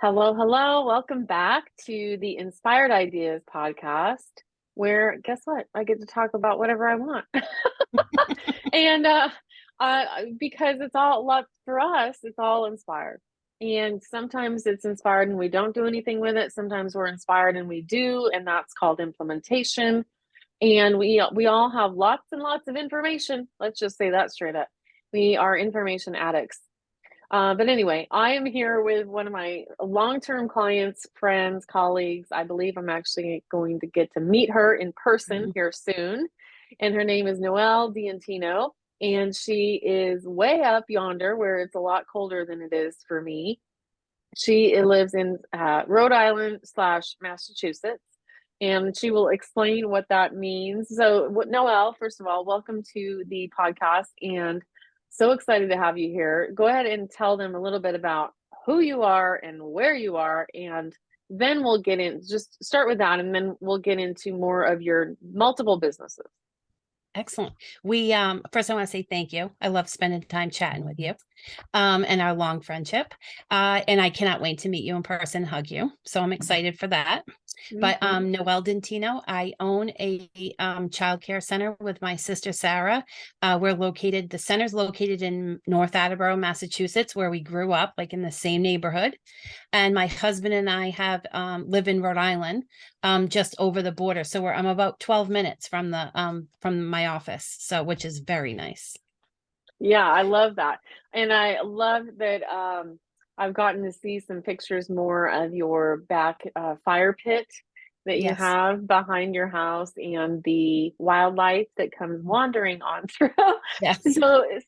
Hello, hello. Welcome back to the Inspired Ideas podcast, where guess what? I get to talk about whatever I want. And because it's all a lot for us, it's all inspired. And sometimes it's inspired and we don't do anything with it. Sometimes we're inspired and we do, and that's called implementation. And we all have lots and lots of information. Let's just say that straight up. We are information addicts. But anyway, I am here with one of my long-term clients, friends, colleagues. I believe I'm actually going to get to meet her in person Mhm. here soon. And her name is Noelle Diantino. And she is way up yonder where it's a lot colder than it is for me. She lives in Rhode Island slash Massachusetts. And she will explain what that means. So, Noelle, first of all, welcome to the podcast. And so excited to have you here. Go ahead and tell them a little bit about who you are and where you are, and then we'll get in. Just start with that, and then we'll get into more of your multiple businesses. Excellent. We first I want to say thank you. I love spending time chatting with you. And our long friendship. And I cannot wait to meet you in person, hug you. So I'm excited for that. But Mm-hmm. Noelle Dentino, I own a childcare center with my sister Sarah. The center's located in North Attleboro, Massachusetts, where we grew up, like in the same neighborhood. And my husband and I have live in Rhode Island, just over the border. So I'm about 12 minutes from my office, so which is very nice. Yeah, I love that. And I love that I've gotten to see some pictures more of your back fire pit that you Yes. have behind your house and the wildlife that comes wandering on through. Yes.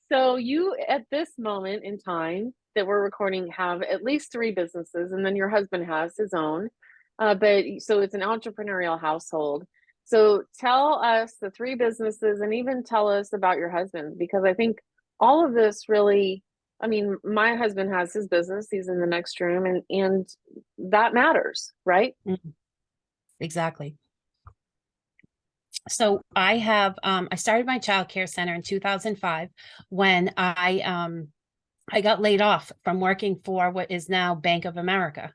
So you at this moment in time that we're recording have at least three businesses, and then your husband has his own. But so it's an entrepreneurial household. So tell us the three businesses and even tell us about your husband, because I think all of this really, I mean, my husband has his business, he's in the next room, and that matters, right? Mhm. Exactly. So I started my child care center in 2005 when I got laid off from working for what is now Bank of America.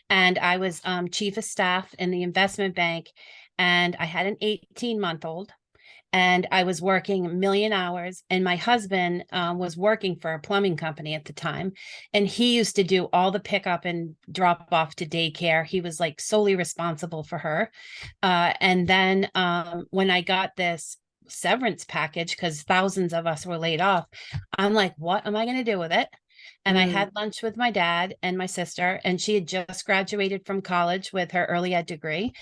And I was chief of staff in the investment bank, and I had an 18-month-old, and I was working a million hours. And my husband was working for a plumbing company at the time, and he used to do all the pickup and drop off to daycare. He was like solely responsible for her. And then when I got this severance package, because thousands of us were laid off, I'm like, what am I going to do with it? And I Mm. had lunch with my dad and my sister, and she had just graduated from college with her early ed degree.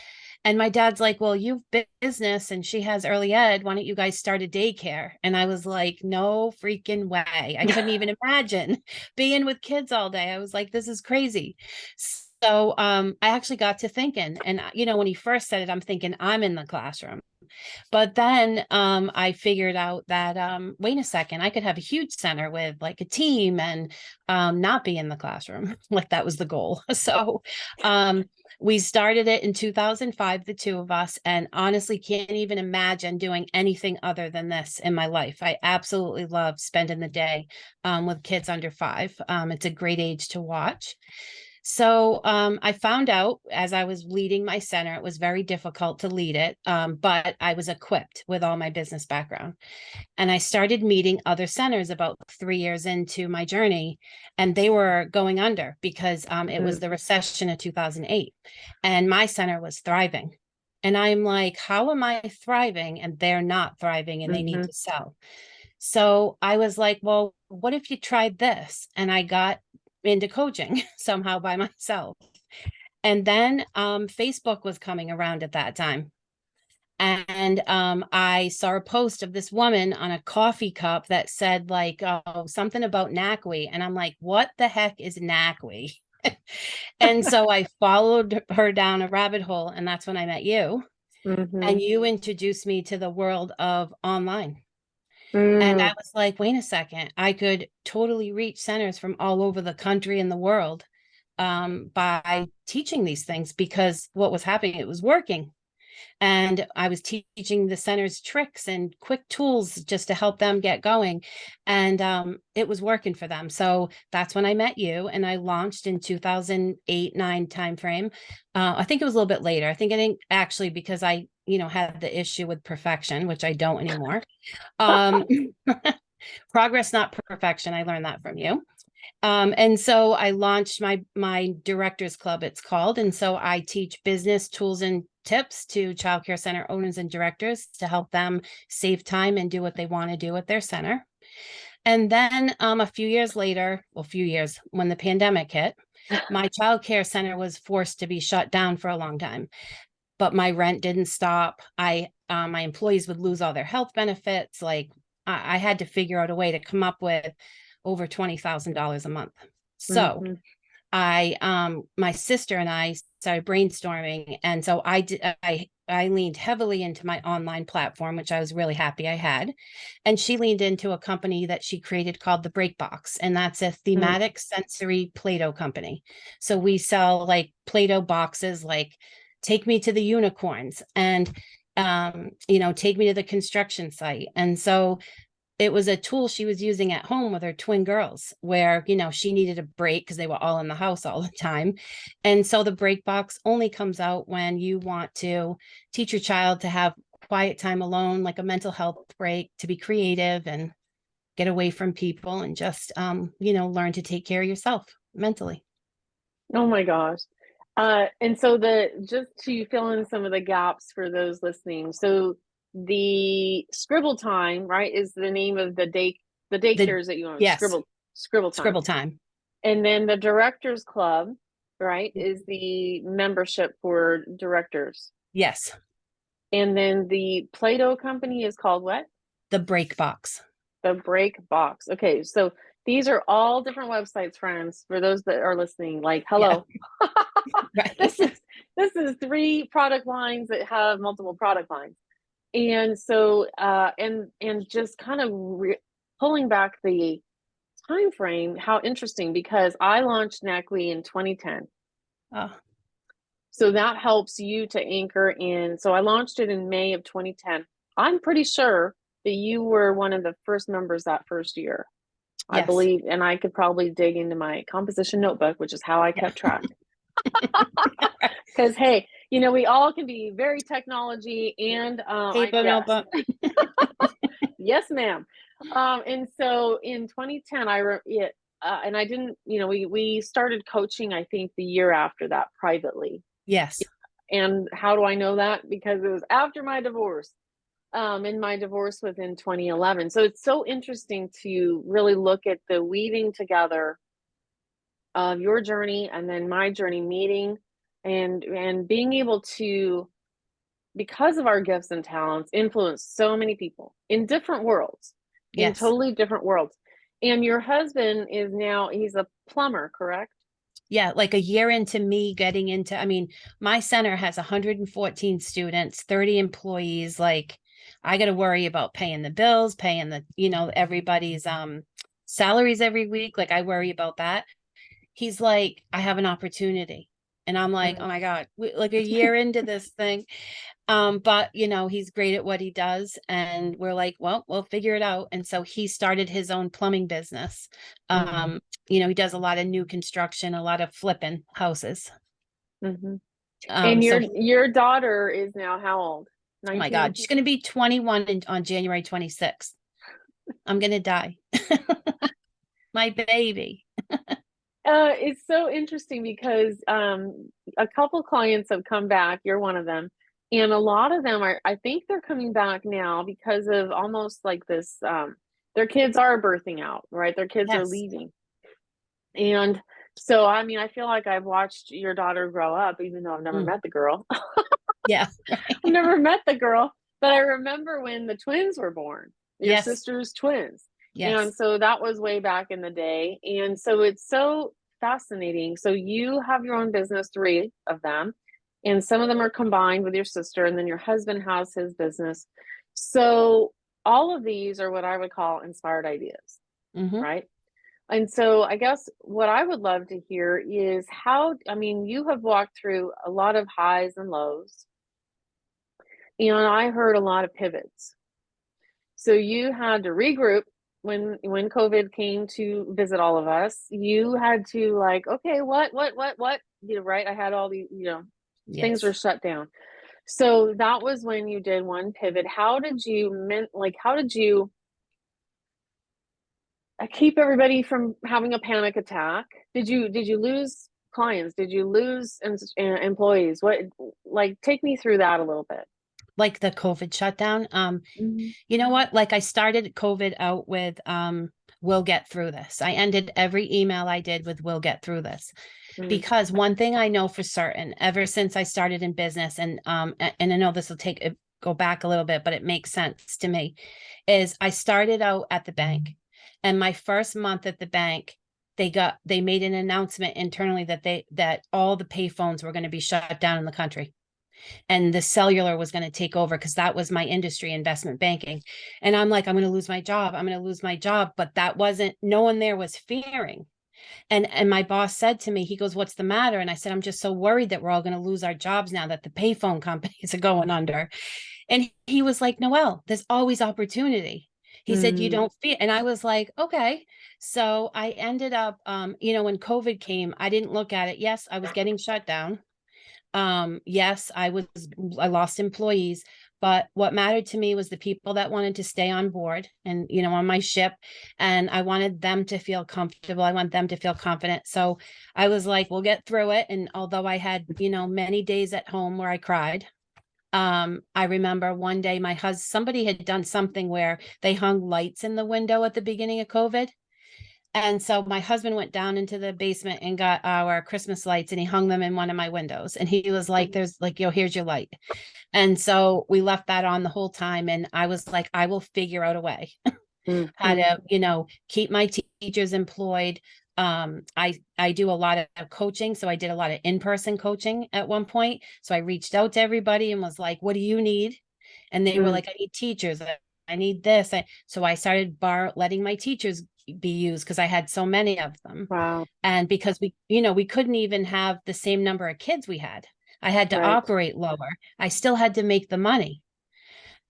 And my dad's like, well, you've business and she has early ed. Why don't you guys start a daycare? And I was like, no freaking way. I couldn't even imagine being with kids all day. I was like, this is crazy. So I actually got to thinking, and when he first said it, I'm thinking I'm in the classroom. But then I figured out that wait a second, I could have a huge center with like a team and not be in the classroom. Like that was the goal. So um, we started it in 2005, the two of us, and honestly can't even imagine doing anything other than this in my life. I absolutely love spending the day with kids under 5. It's a great age to watch. So I found out as I was leading my center, it was very difficult to lead it, but I was equipped with all my business background. And I started meeting other centers about 3 years into my journey, and they were going under because it was Mm. the recession of 2008, and my center was thriving. And I'm like, how am I thriving and they're not thriving and they need Mm-hmm. to sell? So I was like, well, what if you tried this? And I got into coaching somehow by myself. And then Facebook was coming around at that time. And I saw a post of this woman on a coffee cup that said, like, oh, something about NACWI. And I'm like, what the heck is NACWI? And so I followed her down a rabbit hole. And that's when I met you. Mm-hmm. And you introduced me to the world of online. And I Mm. was like, wait a second, I could totally reach centers from all over the country and the world by teaching these things because what was happening, it was working. And I was teaching the centers tricks and quick tools just to help them get going. And it was working for them. So that's when I met you, and I launched in 2008, 9 timeframe. I think it was a little bit later. I think actually because I, had the issue with perfection, which I don't anymore. Um, Progress, not perfection. I learned that from you. And so I launched my directors club, it's called. And so I teach business tools and tips to childcare center owners and directors to help them save time and do what they want to do at their center. And then a few years later, well, a few years when the pandemic hit, my childcare center was forced to be shut down for a long time. But my rent didn't stop. My employees would lose all their health benefits. Like I had to figure out a way to come up with over $20,000 a month. So Mm-hmm. my sister and I started brainstorming, and so I leaned heavily into my online platform, which I was really happy I had, and she leaned into a company that she created called the Break Box, and that's a thematic sensory Play-Doh company. So we sell like Play-Doh boxes, like take me to the unicorns, and take me to the construction site. And so it was a tool she was using at home with her twin girls where, she needed a break because they were all in the house all the time. And so the break box only comes out when you want to teach your child to have quiet time alone, like a mental health break, to be creative and get away from people and just, learn to take care of yourself mentally. Oh my gosh. And so just to fill in some of the gaps for those listening. So the Scribble Time, right, is the name of the The daycares that you own. Yes, Scribble Time. scribble time. And then the Directors Club, right, is the membership for directors. Yes, And then the Play-Doh company is called what? the break box. The Break Box. Okay, so these are all different websites, friends, for those that are listening. Like, Yeah, hello. right. This is three product lines that have multiple product lines. And so and just kind of pulling back the time frame, how interesting, because I launched NACWE in 2010. Oh, So that helps you to anchor in. So I launched it in May of 2010. I'm pretty sure that you were one of the first members that first year. I yes. believe, and I could probably dig into my composition notebook, which is how I Yeah. kept track. Because hey, we all can be very technology and Paper yes, notebook. yes, ma'am. And so in 2010, and I didn't, we started coaching, I think, the year after that privately. Yes. And how do I know that? Because it was after my divorce. And my divorce was in 2011. So it's so interesting to really look at the weaving together of your journey and then my journey meeting and being able to, because of our gifts and talents, influence so many people in different worlds, in Yes. totally different worlds. And your husband he's a plumber, correct? Yeah, like a year into me getting into, I mean, my center has 114 students, 30 employees. Like I got to worry about paying the bills, paying everybody's salaries every week. Like I worry about that. He's like, I have an opportunity. And I'm like, Mm. oh my God, like a year into this thing. But he's great at what he does. And we're like, well, we'll figure it out. And so he started his own plumbing business. Mm. He does a lot of new construction, a lot of flipping houses. Mm-hmm. And So your daughter is now how old? oh my 19? God, she's gonna be 21 on January 26th. I'm gonna die. My baby. It's so interesting because a couple clients have come back. You're one of them. And a lot of them I think they're coming back now because of almost like this, their kids are birthing out, right? Their kids are Yes. leaving. And so, I mean, I feel like I've watched your daughter grow up, even though I've never Mm. met the girl. Yeah. I've never met the girl, but I remember when the twins were born, your Yes. sister's twins. Yes. And so that was way back in the day. And so it's so fascinating. So you have your own business, three of them, and some of them are combined with your sister, and then your husband has his business. So all of these are what I would call inspired ideas, Mm-hmm. right? And so I guess what I would love to hear is how, I mean, you have walked through a lot of highs and lows, And I heard a lot of pivots. So you had to regroup when COVID came to visit all of us. You had to like, okay, what? You know, right? I had all these, things were Yes. shut down. So that was when you did one pivot. How did you how did you keep everybody from having a panic attack? Did you lose clients? Did you lose employees? What, like, take me through that a little bit. Like the COVID shutdown. Mhm. You know what? Like I started COVID out with we'll get through this. I ended every email I did with we'll get through this. Mm, Because one thing I know for certain, ever since I started in business, and I know this will go back a little bit, but it makes sense to me, is I started out at the bank, and my first month at the bank, they made an announcement internally that all the pay phones were going to be shut down in the country, and the cellular was going to take over because that was my industry, investment banking. And I'm like, I'm going to lose my job. I'm going to lose my job. But that wasn't, no one there was fearing. And my boss said to me, he goes, "What's the matter?" And I said, "I'm just so worried that we're all going to lose our jobs now that the payphone companies are going under." And he was like, "Noelle, there's always opportunity." He said, "You mm, don't feel," and I was like, "Okay." So I ended up, when COVID came, I didn't look at it. Yes, I was getting shut down. Yes, I lost employees, but what mattered to me was the people that wanted to stay on board and, on my ship. And I wanted them to feel comfortable. I want them to feel confident. So I was like, we'll get through it. And although I had, many days at home where I cried, I remember one day somebody had done something where they hung lights in the window at the beginning of COVID. And so my husband went down into the basement and got our Christmas lights, and he hung them in one of my windows. And he was like, "There's like, here's your light." And so we left that on the whole time. And I was like, I will figure out a way mm, how to, keep my teachers employed. I do a lot of coaching. So I did a lot of in-person coaching at one point. So I reached out to everybody and was like, "What do you need?" And they were mm. like, "I need teachers. I need this." So I started letting my teachers be used because I had so many of them. Wow. And because we couldn't even have the same number of kids we had. I had to Right. operate lower. I still had to make the money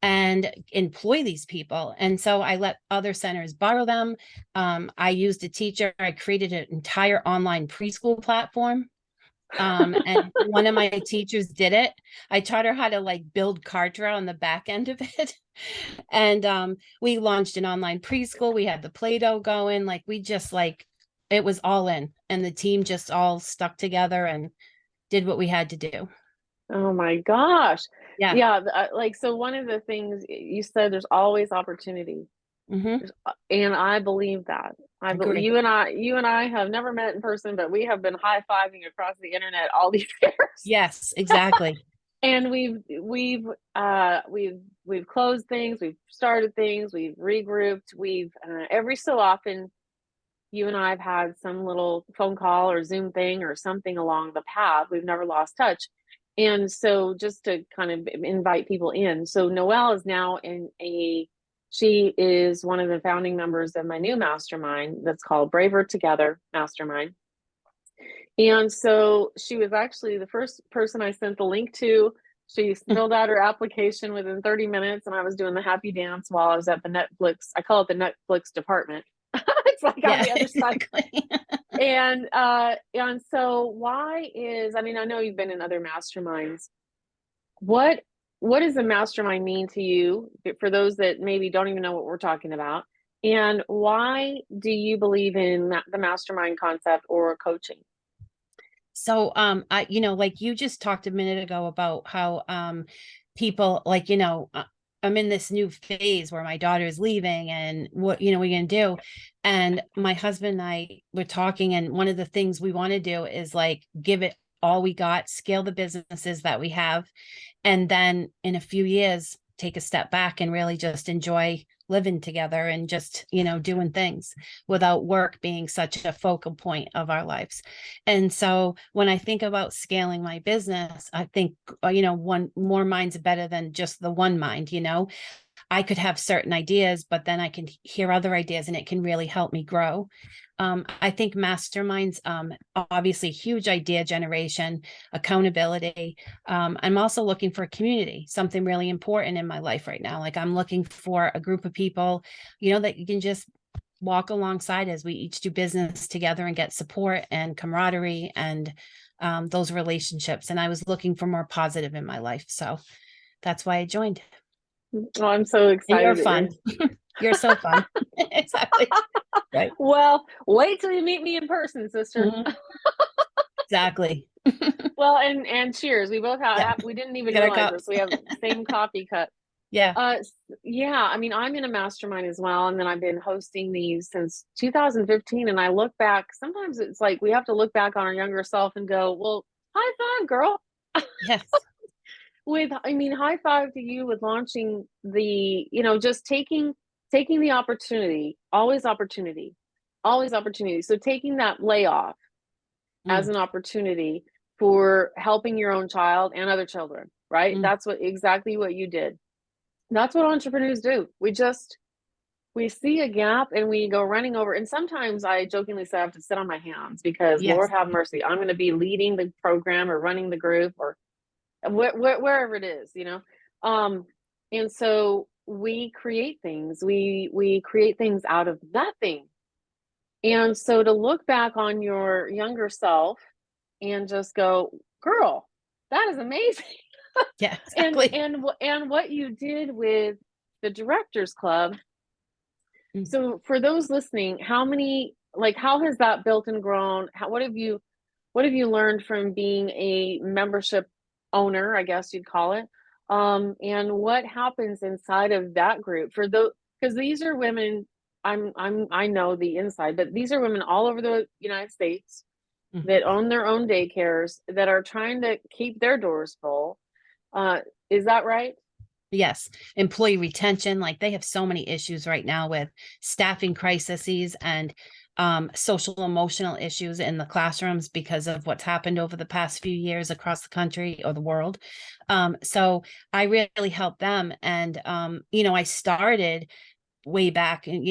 and employ these people. And so I let other centers borrow them. I used a teacher. I created an entire online preschool platform. And one of my teachers did it. I taught her how to like build Kartra on the back end of it. And we launched an online preschool. We had the Play-Doh going. Like we just like it was all in. And the team just all stuck together and did what we had to do. Oh my gosh. Yeah. Yeah, like, so one of the things you said, there's always opportunity. Hmm. And I believe that. I believe Agree. you and I have never met in person, but we have been high-fiving across the internet all these years. Yes, exactly. And we've closed things, we've started things, we've regrouped, we've every so often you and I have had some little phone call or Zoom thing or something along the path. We've never lost touch. And so just to kind of invite people in. So Noelle is now she is one of the founding members of my new mastermind that's called Braver Together Mastermind. And so she was actually the first person I sent the link to. She filled out her application within 30 minutes, and I was doing the happy dance while I was at the Netflix. I call it the Netflix department. It's like on Yeah, the other side. exactly. And so why is, I mean, I know you've been in other masterminds. What what does a mastermind mean to you, for those that maybe don't even know what we're talking about? And why do you believe in the mastermind concept or coaching? So, like you just talked a minute ago about how people like, I'm in this new phase where my daughter is leaving and what, we're going to do. And my husband and I were talking, and one of the things we want to do is like give it all we got, scale the businesses that we have, and then in a few years take a step back and really just enjoy living together and just doing things without work being such a focal point of our lives. And so when I think about scaling my business, I think one more mind's better than just the one mind. I could have certain ideas, but then I can hear other ideas and it can really help me grow. I think masterminds, obviously huge idea generation, accountability. I'm also looking for a community, something really important in my life right now. Like I'm looking for a group of people, that you can just walk alongside as we each do business together and get support and camaraderie and those relationships. And I was looking for more positive in my life. So that's why I joined. Oh, I'm so And you're excited that fun. you're. You're so fun. Exactly. Right. Well, wait till you meet me in person, sister. Mhm. Exactly. Well, and cheers. We both Yeah. we didn't even Get our realize this. cups. We have same coffee cup. Yeah. Yeah, I mean, I'm in a mastermind as well, and then I've been hosting these since 2015. And I look back, sometimes it's like we have to look back on our younger self and go, well, high five, girl. Yes. I mean, high five to you with launching just taking the opportunity, always opportunity. So taking that layoff as Mm, an opportunity for helping your own child and other children, right? mm. That's exactly what you did. That's what entrepreneurs do. We see a gap and we go running over. And sometimes I jokingly say I have to sit on my hands because Lord Yes. have mercy, I'm going to be leading the program or running the group or wherever it is, um and so we create things, we create things out of nothing. And so to look back on your younger self and just go, girl, that is amazing. Yeah, and exactly. and what you did with the directors club. Mm. So for those listening, how has that built and grown? What have you learned from being a membership owner, I guess you'd call it? And what happens inside of that group for those, because these are women, I know the inside, but these are women all over the United States Mhm. that own their own daycares that are trying to keep their doors full. Uh, is that right? Yes. Employee retention, like they have so many issues right now with staffing crises and social emotional issues in the classrooms because of what's happened over the past few years across the country or the world. So I really help them. And, I started way back in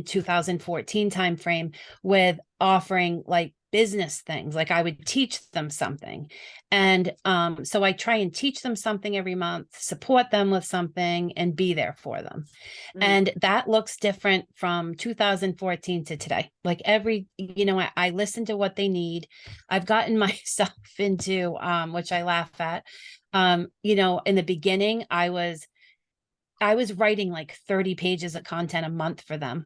2014 timeframe with offering like business things. Like I would teach them something. And so I try and teach them something every month, support them with something, and be there for them. Mm, And that looks different from 2014 to today. Like I listen to what they need. I've gotten myself into which I laugh at. In the beginning, I was writing like 30 pages of content a month for them,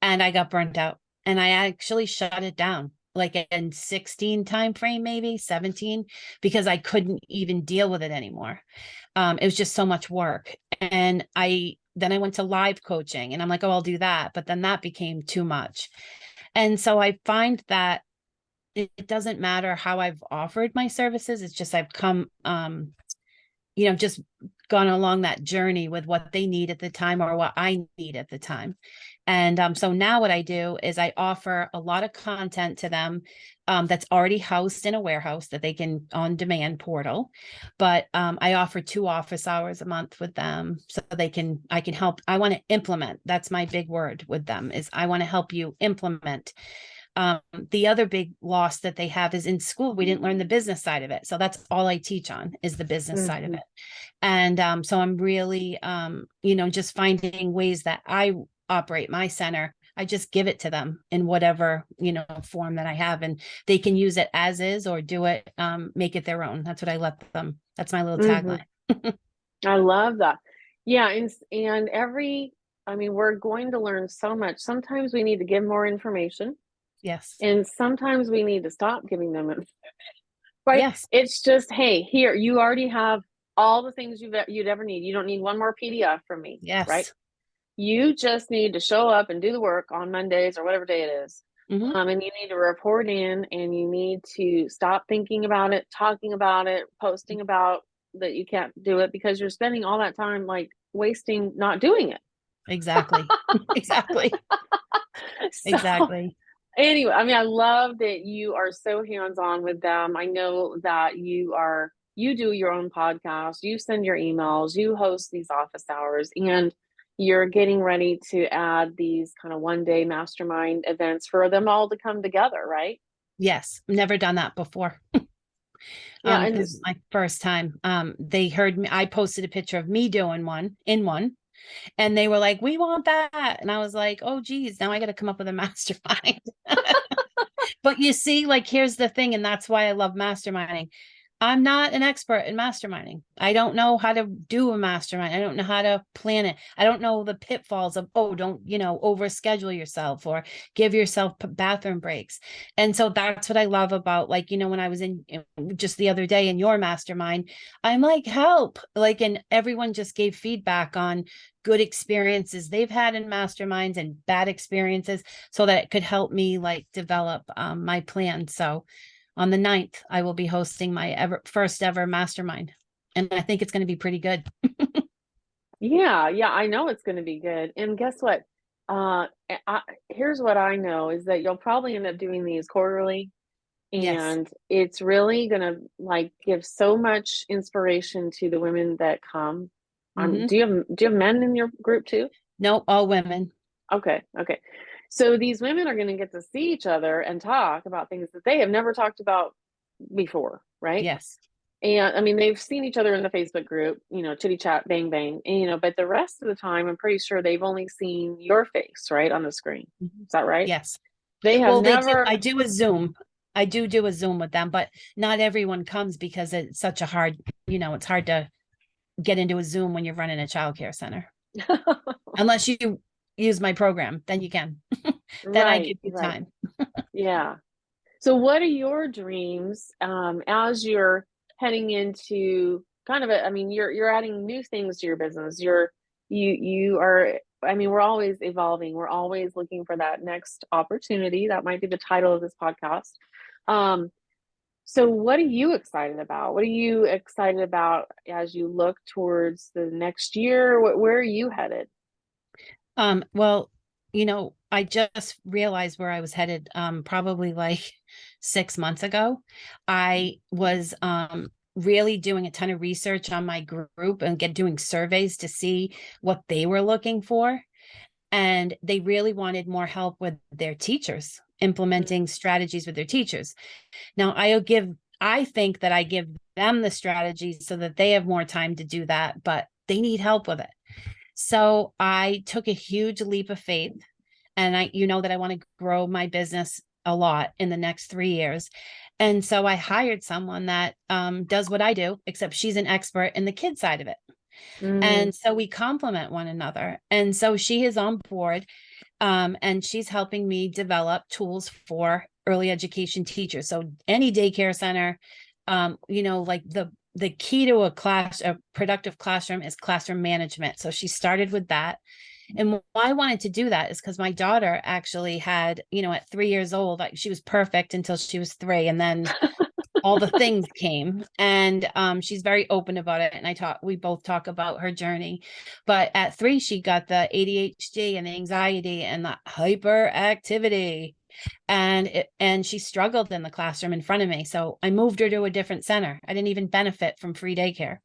and I got burnt out, and I actually shut it down like in 16 time frame, maybe 17, because I couldn't even deal with it anymore. It was just so much work. And I went to live coaching, and I'm like, oh, I'll do that. But then that became too much. And so I find that it doesn't matter how I've offered my services. It's just I've come just gone along that journey with what they need at the time or what I need at the time. And so now what I do is I offer a lot of content to them that's already housed in a warehouse that they can on demand portal. But I offer 2 office hours a month with them so I can help. I want to implement. That's my big word with them is I want to help you implement. The other big loss that they have is in school, we didn't learn the business side of it. So that's all I teach on is the business side of mhm, it. And so I'm really, just finding ways that I operate my center. I just give it to them in whatever, form that I have, and they can use it as is or do it, make it their own. That's what I let them. That's my little mhm. tagline. I love that. Yeah, and I mean, we're going to learn so much. Sometimes we need to give more information, Yes. and sometimes we need to stop giving them it, right? Yes. It's just, hey, here, you already have all the things you'd ever need. You don't need one more PDF from me, right? Yes. You just need to show up and do the work on Mondays or whatever day it is. Hmm. And you need to report in and you need to stop thinking about it, talking about it, posting about that you can't do it because you're spending all that time like wasting not doing it. Exactly. Exactly. So Exactly. anyway, I mean, I love that you are so hands-on with them. I know that you do your own podcast, you send your emails, you host these office hours, and you're getting ready to add these kind of one day mastermind events for them all to come together, right? Yes, never done that before. Yeah, and This is my first time. They heard me. I posted a picture of me doing one in one, and they were like, "We want that," and I was like, "Oh, geez, now I got to come up with a mastermind." But you see, like, here's the thing, and that's why I love masterminding. I'm not an expert in masterminding. I don't know how to do a mastermind. I don't know how to plan it. I don't know the pitfalls of, oh, don't, overschedule yourself or give yourself bathroom breaks. And so that's what I love about, like, when I was in just the other day in your mastermind, I'm like, help. Like, and everyone just gave feedback on good experiences they've had in masterminds and bad experiences so that it could help me like develop my plan. So on the 9th, I will be hosting my first ever mastermind. And I think it's going to be pretty good. yeah, I know it's going to be good. And guess what? Here's what I know is that you'll probably end up doing these quarterly, Yes. and it's really going to like give so much inspiration to the women that come. Mm-hmm. Do you have men in your group too? No, all women. Okay, okay. So these women are going to get to see each other and talk about things that they have never talked about before, right? Yes. And I mean, they've seen each other in the Facebook group, chitty chat, bang, bang, and, but the rest of the time, I'm pretty sure they've only seen your face, right, on the screen. Mhm. Is that right? Yes. They have Well, never, I do a Zoom. I do a Zoom with them, but not everyone comes because it's such a hard, it's hard to get into a Zoom when you're running a childcare center. Unless you use my program, then you can. Then I right, give you right. time. Yeah. So, what are your dreams as you're heading into kind of I mean, you're adding new things to your business. You are. I mean, we're always evolving. We're always looking for that next opportunity. That might be the title of this podcast. Um, so, what are you excited about? What are you excited about as you look towards the next year? Where are you headed? Well, I just realized where I was headed probably like 6 months ago. I was really doing a ton of research on my group and doing surveys to see what they were looking for. And they really wanted more help with their teachers, implementing strategies with their teachers. Now, I think that I give them the strategies so that they have more time to do that, but they need help with it. So I took a huge leap of faith, and you know that I want to grow my business a lot in the next 3 years. And so I hired someone that does what I do, except she's an expert in the kid side of it. Mm, And so we complement one another. And so she is on board, and she's helping me develop tools for early education teachers. So any daycare center, like the key to a productive classroom is classroom management. So she started with that. And why I wanted to do that is because my daughter actually had, at 3 years old, like she was perfect until she was 3. And then all the things came, and she's very open about it, and we both talk about her journey. But at 3 she got the ADHD and the anxiety and the hyperactivity, and she struggled in the classroom in front of me, so I moved her to a different center. I didn't even benefit from free daycare.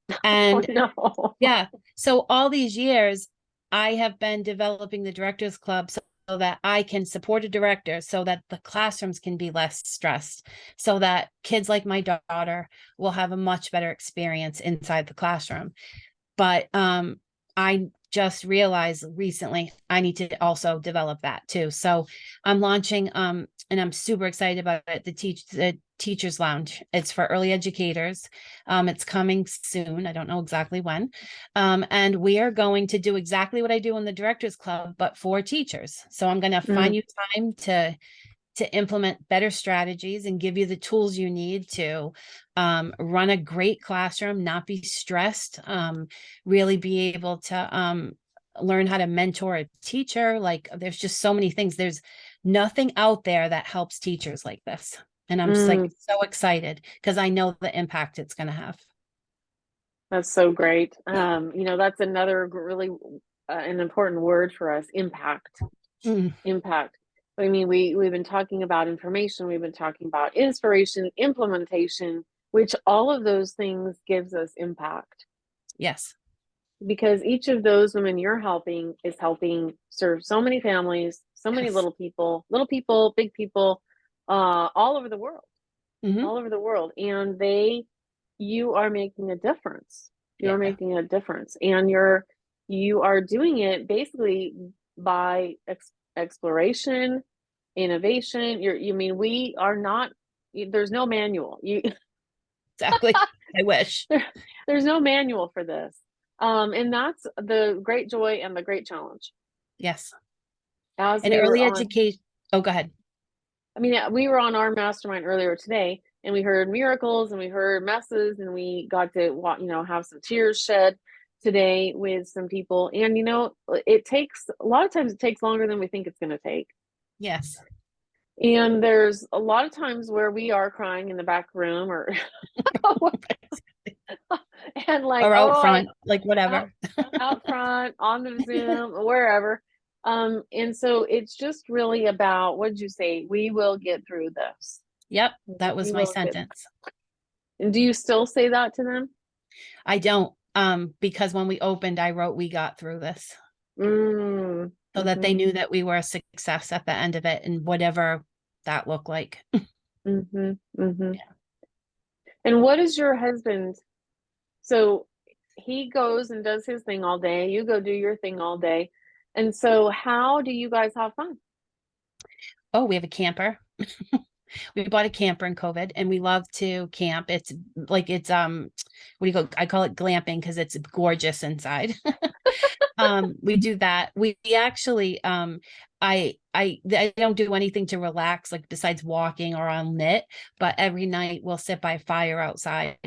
oh And no. yeah. So all these years, I have been developing the Directors Club so that I can support a director so that the classrooms can be less stressed, so that kids like my daughter will have a much better experience inside the classroom. But I just realized recently I need to also develop that too. So I'm launching and I'm super excited about it, the Teachers Lounge. It's for early educators. It's coming soon. I don't know exactly when. And we are going to do exactly what I do in the Directors Club, but for teachers. So I'm going to Mm, find you time to implement better strategies and give you the tools you need to run a great classroom, not be stressed, really be able to learn how to mentor a teacher. Like there's just so many things. There's nothing out there that helps teachers like this. And I'm just like mm. so excited because I know the impact it's going to have. That's so great. That's another really an important word for us, impact. Mm, Impact. But I mean, we've been talking about information, we've been talking about inspiration, implementation, which all of those things gives us impact. yes. because each of those women you're helping is helping serve so many families, so many Yes. little people, big people, all over the world, Hmm. all over the world. And you are making a difference. You're Yeah, making a difference. And you are doing it basically by exploration, innovation. You mean we are not, there's no manual. exactly. I wish. There's no manual for this. And that's the great joy and the great challenge. Yes. As And we were early on, education. Oh, go ahead. I mean, we were on our mastermind earlier today, and we heard miracles and we heard messes, and we got to, have some tears shed today with some people. And, it takes a lot of times, it takes longer than we think it's going to take. Yes. And there's a lot of times where we are crying in the back room or, and like, Or out oh, front, like out whatever. out front on the Zoom, wherever. And so it's just really about, what did you say? We will get through this. Yep, that We was my will get. sentence. And do you still say that to them? I don't, because when we opened, I wrote, "We got through this," Mm, so that they mm-hmm, knew that we were a success at the end of it, and whatever that looked like. mm-hmm, mm-hmm. Yeah. And what is your husband? So he goes and does his thing all day. You go do your thing all day. And so how do you guys have fun? Oh, we have a camper. We bought a camper in COVID, and we love to camp. It's like what do you call? I call it glamping because it's gorgeous inside. We do that. We actually I don't do anything to relax, like besides walking or on knit, but every night we'll sit by a fire outside,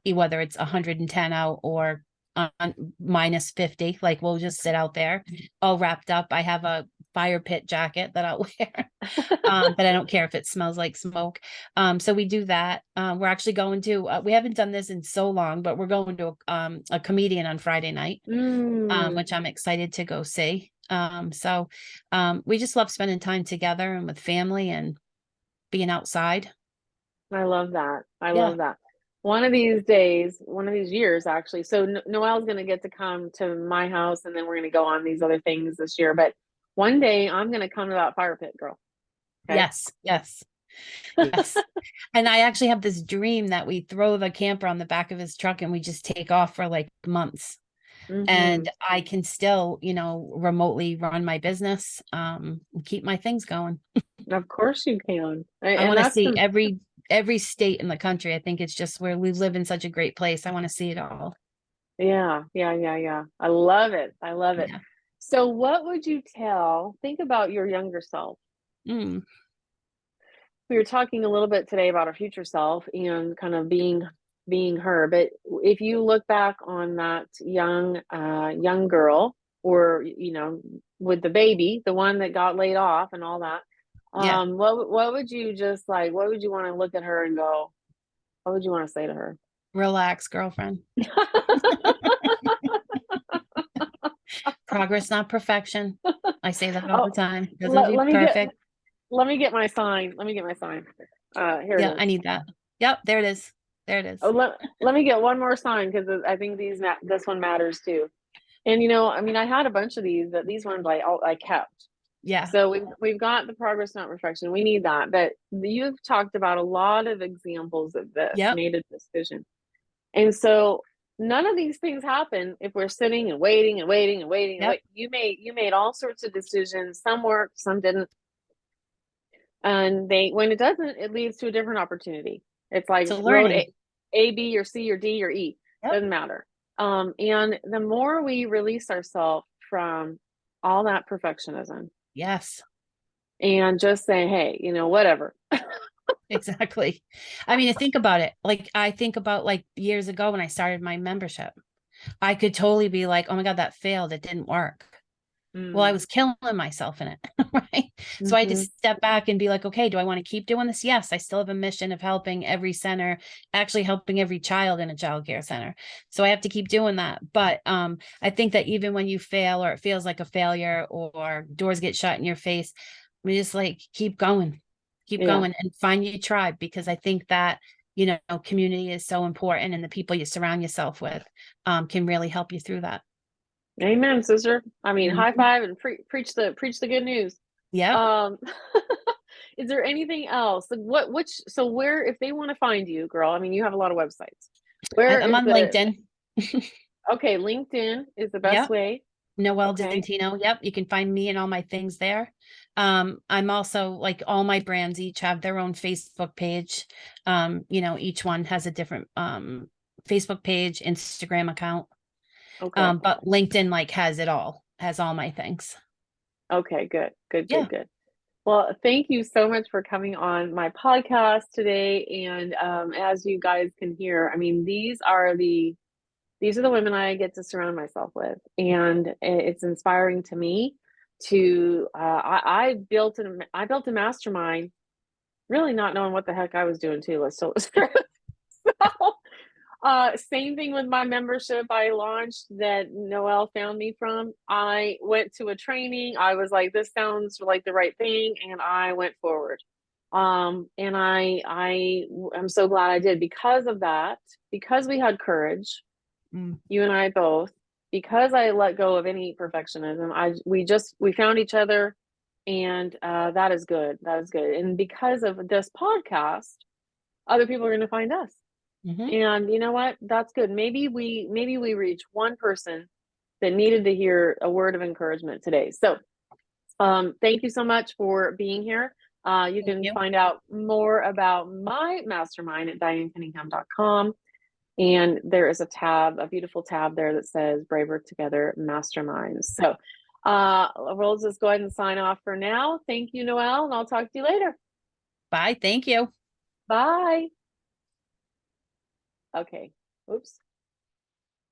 whether it's 110 out or on minus 50. Like we'll just sit out there all wrapped up. I have a fire pit jacket that I'll wear. But I don't care if it smells like smoke. So we do that. We're actually going to, we haven't done this in so long, but we're going to a comedian on Friday night, Mm, which I'm excited to go see. We just love spending time together and with family and being outside. I love that. I Yeah. love that. One of these days, one of these years, actually. So Noelle's going to get to come to my house, and then we're going to go on these other things this year. But one day, I'm going to come to that fire pit, girl. Okay. Yes. Yes. Yes. And I actually have this dream that we throw the camper on the back of his truck and we just take off for like months. Mm-hmm. And I can still, remotely run my business, keep my things going. Of course you can. I And want to that's see the, every state in the country. I think it's just where we live in such a great place. I want to see it all. yeah, yeah, yeah, yeah. I love it. I love it. Yeah. So, what would you think about your younger self? Mm, We were talking a little bit today about our future self and kind of being her, but if you look back on that young girl, or with the baby, the one that got laid off and all that, yeah. what would you just like, what would you want to look at her and go, what would you want to say to her? Relax, girlfriend. Progress, not perfection. I say that all the Oh, time. Doesn't have let, to be let me get perfect. let me get my sign. Let me get my sign. Here it Yeah, is. I need that. Yep, there it is. There it Oh, is. let me get one more sign, because I think this one matters too. And I mean, I had a bunch of these, but these ones I kept. Yeah. So we've got the progress, not perfection. We need that. But you've talked about a lot of examples of this, Yep. made a decision. And so none of these things happen if we're sitting and waiting and waiting and waiting and Yep. wait. You made all sorts of decisions. Some worked, some didn't. And when it doesn't, it leads to a different opportunity. It's like So road learning. B or C or D or E. Yep. Doesn't matter. And the more we release ourselves from all that perfectionism Yes. and just say, hey, whatever. Exactly. I mean, think about it. Like I think about like years ago when I started my membership, I could totally be like, oh my God, that failed. It didn't work. Well, I Mm, was killing myself in it. Right. So I had to hmm. step back and be like, okay, do I want to keep doing this? Yes, I still have a mission of helping every center, actually helping every child in a child care center. So I have to keep doing that. But I think that even when you fail or it feels like a failure or doors get shut in your face, we just like keep Yeah. going and find your tribe, because I think that community is so important, and the people you surround yourself with can really help you through that. Amen, sister. I mean, high Mhm. five and preach the good news. Yep. Um, is there anything else? So where, if they want to find you, girl, I mean, you have a lot of websites. Where I'm is on LinkedIn. okay, LinkedIn is the best Yep. way. Noelle Okay. Dentino. Yep. You can find me and all my things there. I'm also like all my brands each have their own Facebook page. Each one has a different Facebook page, Instagram account. Okay. But LinkedIn like has it all, has all my things. Okay, good. Good, good, Yeah. good. Well, thank you so much for coming on my podcast today. And as you guys can hear, I mean, these are the women I get to surround myself with, and it's inspiring to me. I built a mastermind, really not knowing what the heck I was doing too. Let's tell the truth. So, same thing with my membership I launched that Noelle found me from. I went to a training. I was like, this sounds like the right thing, and I went forward. And I'm so glad I did because of that, because we had courage, Mm. you and I both, because I let go of any perfectionism. We found each other, and that is good. That is good. And because of this podcast, other people are going to find us. Hmm. And you know what? That's good. Maybe we reach one person that needed to hear a word of encouragement today. So, thank you so much for being here. You Thank can you. find out more about my mastermind at dianecunningham.com. And there is a beautiful tab there that says Braver Together Masterminds. So, we'll just go ahead and sign off for now. Thank you, Noelle, and I'll talk to you later. Bye. Thank you. Bye. Okay. Oops.